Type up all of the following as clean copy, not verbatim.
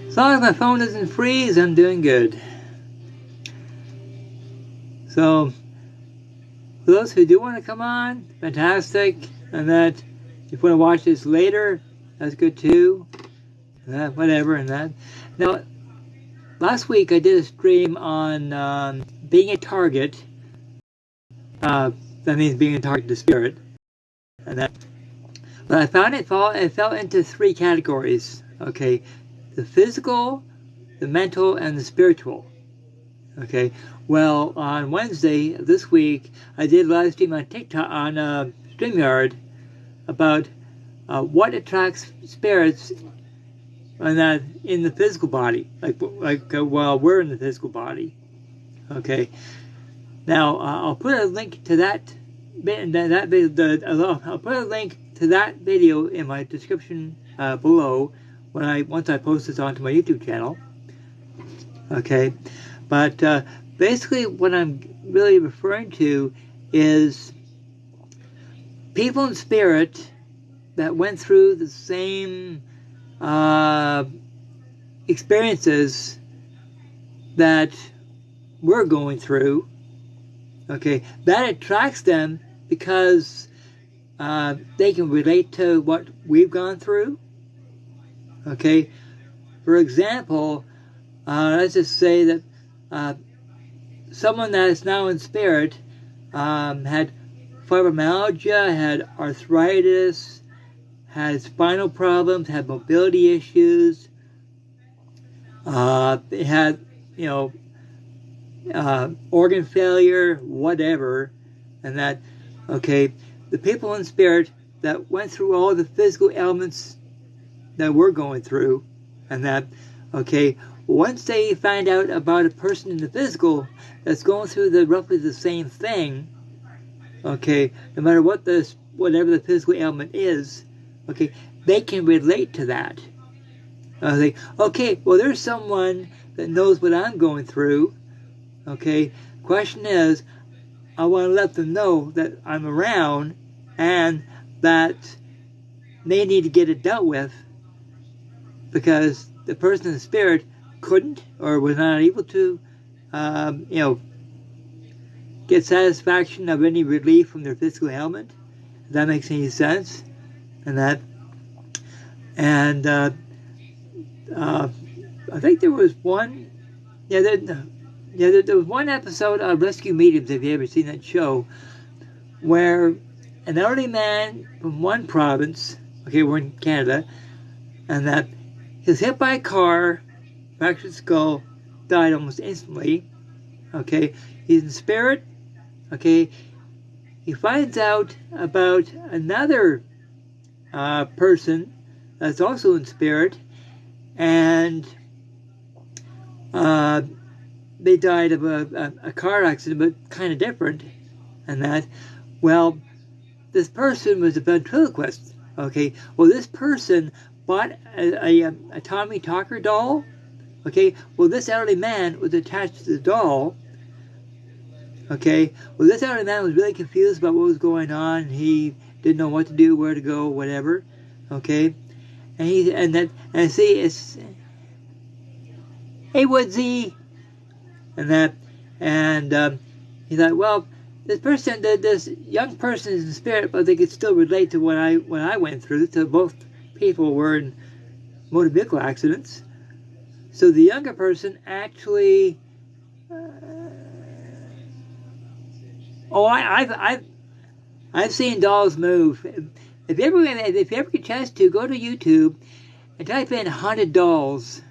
As long as my phone doesn't freeze, I'm doing good. So, for those who do want to come on, fantastic. And that if you want to watch this later, that's good too. Whatever and that. Now, last week I did a stream on being a target. That means being a target to spirit. And that. But I found it fell into three categories. Okay, the physical, the mental, and the spiritual. Okay. Well, on Wednesday this week, I did a live stream on TikTok on StreamYard about what attracts spirits and that in the physical body, while we're in the physical body. Okay. Now I'll put a link to that. I'll put a link to that video in my description below once I post this onto my YouTube channel. Okay, but basically what I'm really referring to is people in spirit that went through the same experiences that we're going through. Okay, that attracts them because they can relate to what we've gone through. Okay, for example, let's just say that someone that is now in spirit had fibromyalgia, had arthritis, had spinal problems, had mobility issues. They had, organ failure, whatever, and that. Okay, the people in spirit that went through all the physical ailments that we're going through, and that, okay, once they find out about a person in the physical that's going through roughly the same thing, okay, no matter whatever the physical ailment is, okay, they can relate to that. Okay, well, there's someone that knows what I'm going through. Okay, question is, I want to let them know that I'm around and that they need to get it dealt with because the person in the spirit couldn't or was not able to, get satisfaction of any relief from their physical ailment. If that makes any sense. And I think there was one, there was one episode of Rescue Mediums, if you ever seen that show, where an elderly man from one province, okay, we're in Canada, and that he was hit by a car, fractured skull, died almost instantly. Okay, he's in spirit. Okay, he finds out about another person that's also in spirit, and they died of a car accident, but kind of different. And that, well, this person was a ventriloquist. Okay, well, this person bought a Tommy Talker doll. Okay, well, this elderly man was attached to the doll. Okay, well, this elderly man was really confused about what was going on. He didn't know what to do, where to go, whatever. Okay, and see, it's, hey, Woodsy, and he thought, well, this young person is in spirit, but they could still relate to what I went through. So both people were in motor vehicle accidents. So the younger person actually, I've seen dolls move. If you ever get a chance to, go to YouTube and type in haunted dolls.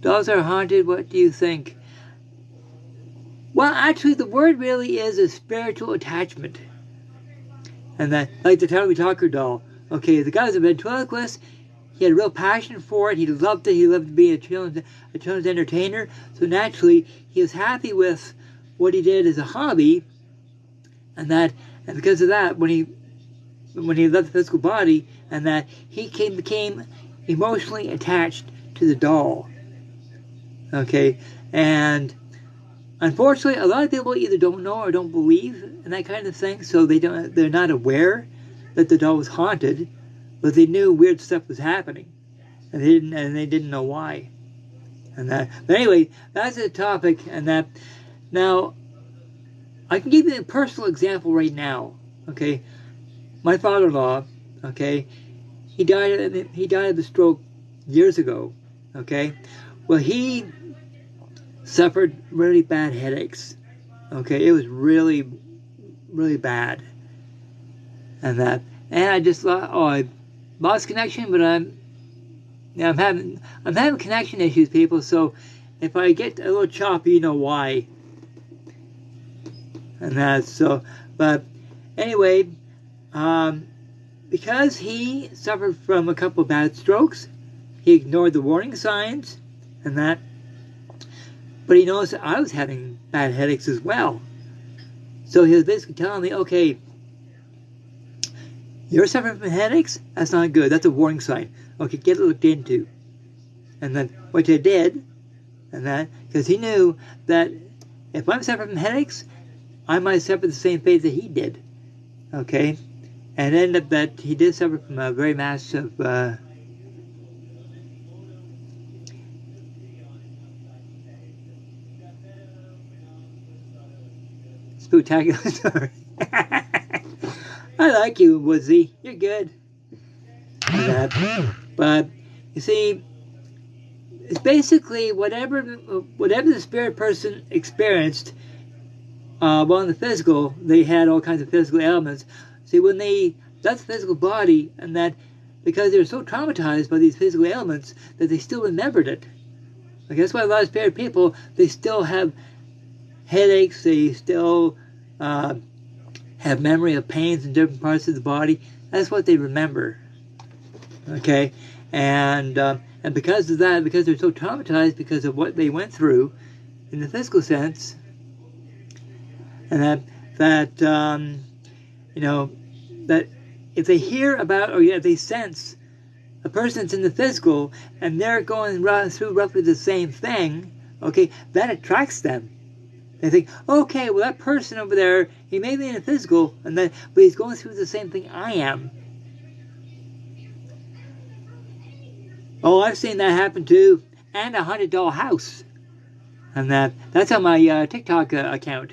Dolls are haunted, what do you think? Well, actually, the word really is a spiritual attachment. And that, like the Tommy Talker doll. Okay, the guy was a ventriloquist. He had a real passion for it. He loved it. He loved to be a children's entertainer. So naturally, he was happy with what he did as a hobby. And because of that, when he left the physical body, and that he became emotionally attached to the doll. Okay, and unfortunately, a lot of people either don't know or don't believe in that kind of thing, so they're not aware that the doll was haunted, but they knew weird stuff was happening, and they didn't know why. And that, but anyway, that's the topic. And that now, I can give you a personal example right now. Okay, my father-in-law. Okay, he died of a stroke years ago. Okay, well, he suffered really bad headaches. Okay, it was really, really bad. And I just thought, oh, I lost connection, but I'm having connection issues, people. So if I get a little choppy, you know why. And that's so. But anyway, because he suffered from a couple of bad strokes, he ignored the warning signs, and that. But he noticed that I was having bad headaches as well. So he was basically telling me, okay, you're suffering from headaches? That's not good. That's a warning sign. Okay, get it looked into. And then, which I did, and that, because he knew that if I'm suffering from headaches, I might suffer the same fate that he did. Okay? And it ended up that he did suffer from a very massive spectacular story. I like you, Woodsy. You're good. But you see, it's basically whatever the spirit person experienced. Well, in the physical, they had all kinds of physical elements. See, when they left the physical body, and that because they were so traumatized by these physical elements that they still remembered it. Like, that's why a lot of spirit people, they still have headaches. They still have memory of pains in different parts of the body. That's what they remember. Okay, and because of that, because they're so traumatized because of what they went through in the physical sense, and that you know, that if they hear about, or if they sense a person that's in the physical and they're going through roughly the same thing, okay, that attracts them. They think, okay, well, that person over there, he may be in a physical, but he's going through the same thing I am. Oh, I've seen that happen too, and a haunted doll house, and that's on my TikTok account.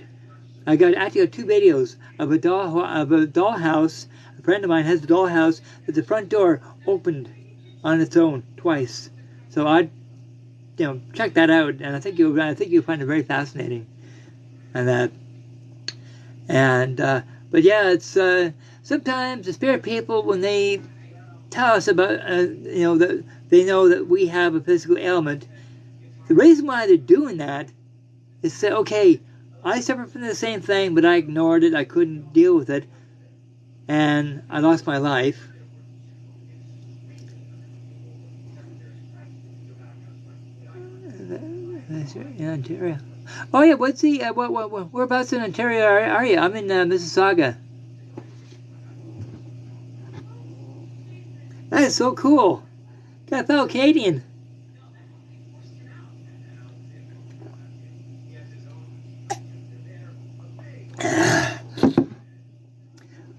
I actually got 2 videos of a doll house. A friend of mine has a doll house that the front door opened on its own twice. So I'd check that out, and I think you'll find it very fascinating. And but yeah, it's sometimes the spirit people, when they tell us about that they know that we have a physical ailment, the reason why they're doing that is to say, okay, I suffered from the same thing, but I ignored it. I couldn't deal with it, and I lost my life. In Ontario. Oh yeah, what's the whereabouts in Ontario are you? I'm in Mississauga. That is so cool. Got a fellow Canadian.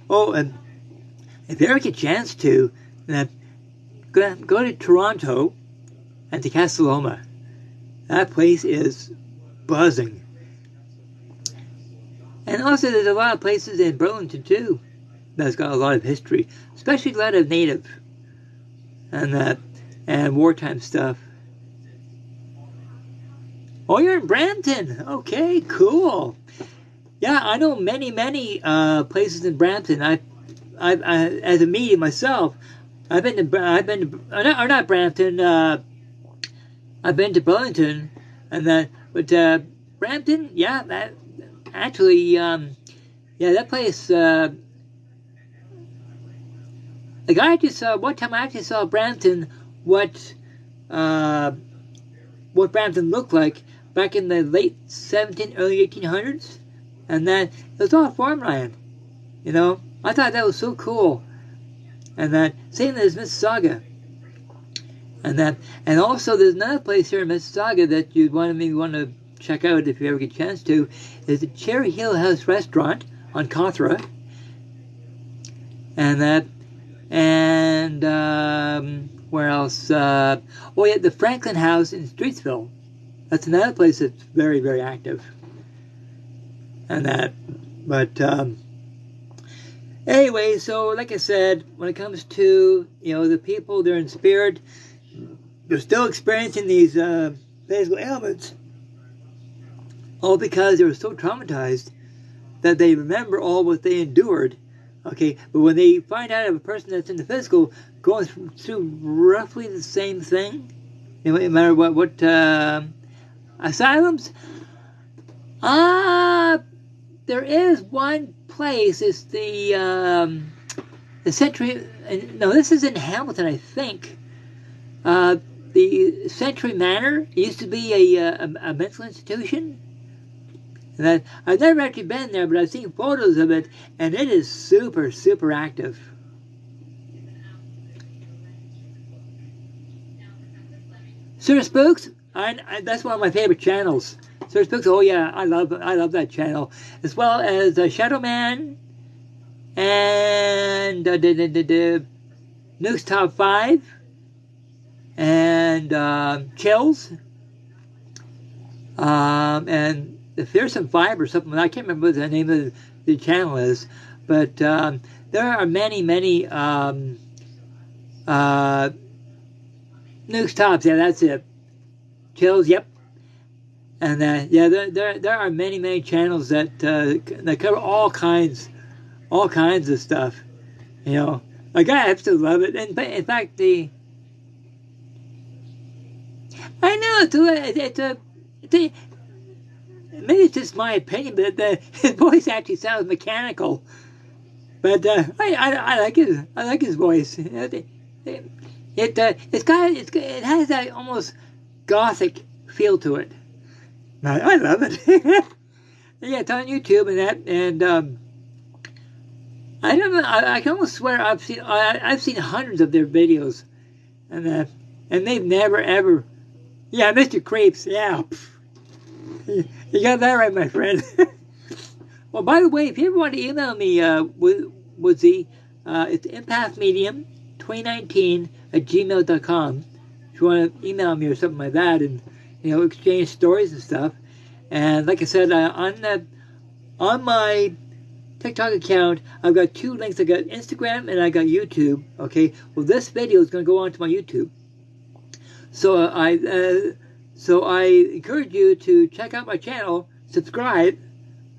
Oh, and if you ever get a chance to, go to Toronto and to Castelloma. That place is buzzing. And also there's a lot of places in Burlington too that's got a lot of history, especially a lot of native and wartime stuff. Oh, you're in Brampton. Okay, cool. Yeah, I know many places in Brampton. I as a medium myself, I've been to not Brampton. I've been to Burlington, but Brampton, yeah, that actually, yeah, that place. Like I actually saw one time. I actually saw Brampton. What Brampton looked like back in the late early 1800s, and that it was all farmland. I thought that was so cool, and same as Mississauga. And also there's another place here in Mississauga that you'd want to check out if you ever get a chance to, is the Cherry Hill House Restaurant on Cawthra. and that, and where else? Oh yeah, the Franklin House in Streetsville. That's another place that's very, very active. And that, but anyway, so like I said, when it comes to, you know, the people, they're in spirit, they're still experiencing these physical ailments, all because they were so traumatized that they remember all what they endured. Okay, but when they find out of a person that's in the physical going through roughly the same thing, no matter what asylums, there is one place. It's the Century. No, this is in Hamilton, I think. The Century Manor used to be a mental institution. And I've never actually been there, but I've seen photos of it, and it is super, super active. Sir Spooks, that's one of my favorite channels. Sir Spooks, oh yeah, I love that channel, as well as Shadow Man and Nuke's Top 5 and Chills and the Fearsome Five or something. I can't remember what the name of the channel is, but there are many Nuke's Tops. Yeah, that's it. Chills. Yep. And yeah, there are many channels that cover all kinds of stuff. You know, like I absolutely love it. And in fact, I know maybe it's just my opinion, but his voice actually sounds mechanical. But I like his voice. It has that almost gothic feel to it. I love it. Yeah, it's on YouTube and that, and I don't know. I can almost swear I've seen hundreds of their videos, and they've never ever. Yeah, Mr. Creeps. Yeah. You got that right, my friend. Well, by the way, if you ever want to email me, Woodsy, it's empathmedium2019@gmail.com. If you want to email me or something like that, and exchange stories and stuff. And like I said, on my TikTok account, I've got 2 links. I got Instagram and I got YouTube. Okay. Well, this video is going to go onto my YouTube. So I encourage you to check out my channel, subscribe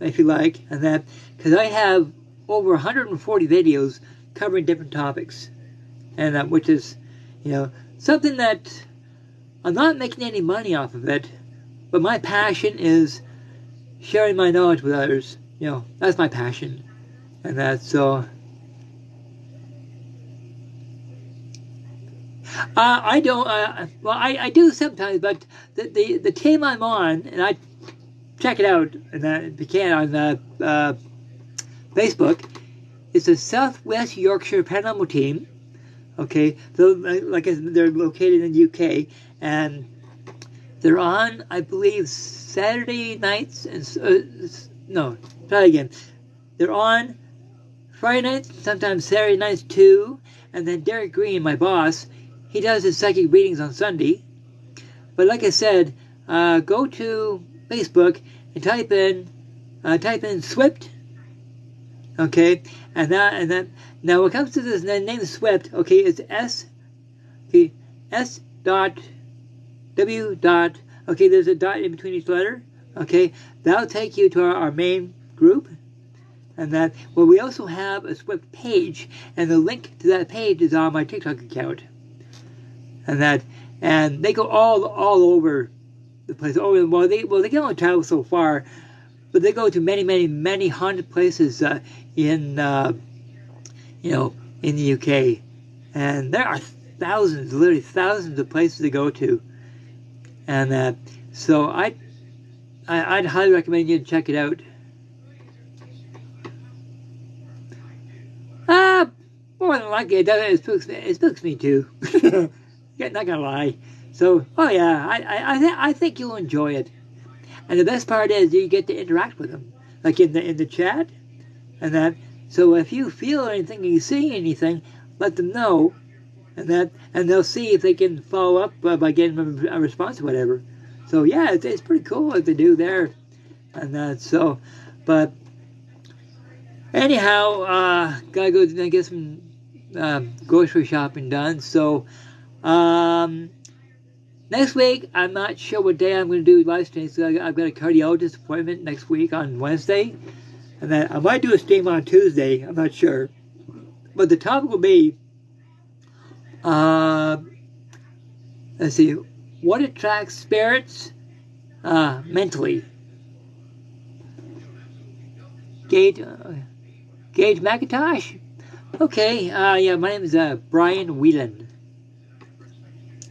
if you like, and that, because I have over 140 videos covering different topics, and which is, something that I'm not making any money off of it, but my passion is sharing my knowledge with others. That's my passion, and that's so. I don't. Well, I do sometimes, but the team I'm on, and I check it out, and if you can on Facebook, is the Southwest Yorkshire Paranormal Team. Okay, so like I said, they're located in the UK, and they're on, I believe, Saturday nights and no, try again. They're on Friday nights, sometimes Saturday nights too, and then Derek Green, my boss. He does his psychic readings on Sunday. But like I said, go to Facebook and type in SWYPT. Okay, and then now when it comes to this name SWYPT, okay, it's S.W. Okay, there's a dot in between each letter. Okay, that'll take you to our main group. And that, well, we also have a SWYPT page, and the link to that page is on my TikTok account. And they go all over the place. Oh, well, they can only travel so far, but they go to many haunted places in the UK, and there are literally thousands of places to go to, and so I'd highly recommend you to check it out. More than likely, it spooks me too. Yeah, not gonna lie. So, oh yeah, I think you'll enjoy it. And the best part is you get to interact with them, like in the chat, and So if you feel anything, you see anything, let them know, and they'll see if they can follow up by getting a response or whatever. So yeah, it's pretty cool what they do there, and so. But anyhow, gotta go get some grocery shopping done. So next week, I'm not sure what day I'm going to do live stream. So I've got a cardiologist appointment next week on Wednesday. And then I might do a stream on Tuesday. I'm not sure. But the topic will be, let's see, what attracts spirits mentally? Gage McIntosh? Okay, yeah, my name is Brian Wieland.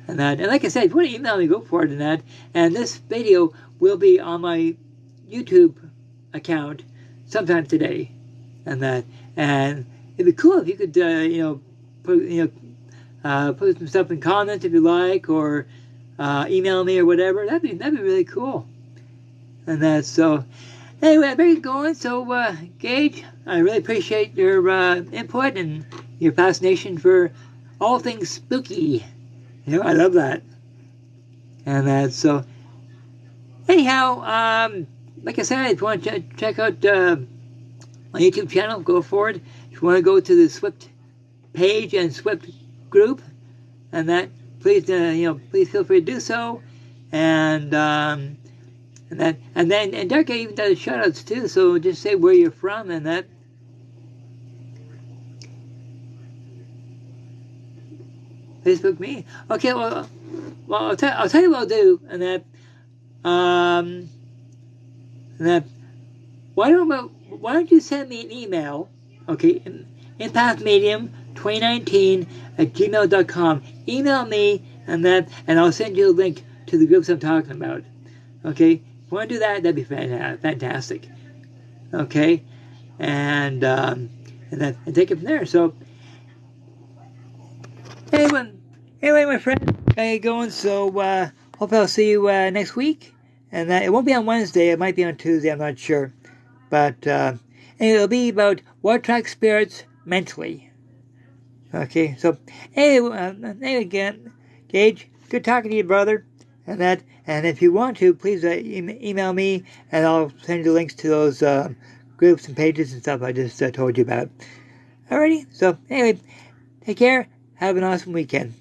And like I said, if you want to email me, go for it and that. And this video will be on my YouTube account sometime today. And it'd be cool if you could, put some stuff in comments if you like, or email me or whatever. That'd be really cool. And so anyway, I better get going. So Gage, I really appreciate your input and your fascination for all things spooky. You know, I love that. And so anyhow, like I said, if you want to check out my YouTube channel, go for it. If you want to go to the SWYPT Page and SWYPT Group, and please please feel free to do so. And Derek even does shout outs too, so just say where you're from and that. Facebook me. Okay, well I'll tell you what I'll do, and that why don't you send me an email, okay, empathmedium2019@gmail.com. Email me and I'll send you a link to the groups I'm talking about. Okay, if you want to do that, that'd be fantastic. Okay, and take it from there. So anyway, my friend, how you going? So hope I'll see you next week. And it won't be on Wednesday. It might be on Tuesday. I'm not sure. But it'll be about what attracts spirits mentally. Okay. So anyway, again, Gage, good talking to you, brother. And if you want to, please email me, and I'll send you links to those groups and pages and stuff I just told you about. Alrighty. So anyway, take care. Have an awesome weekend.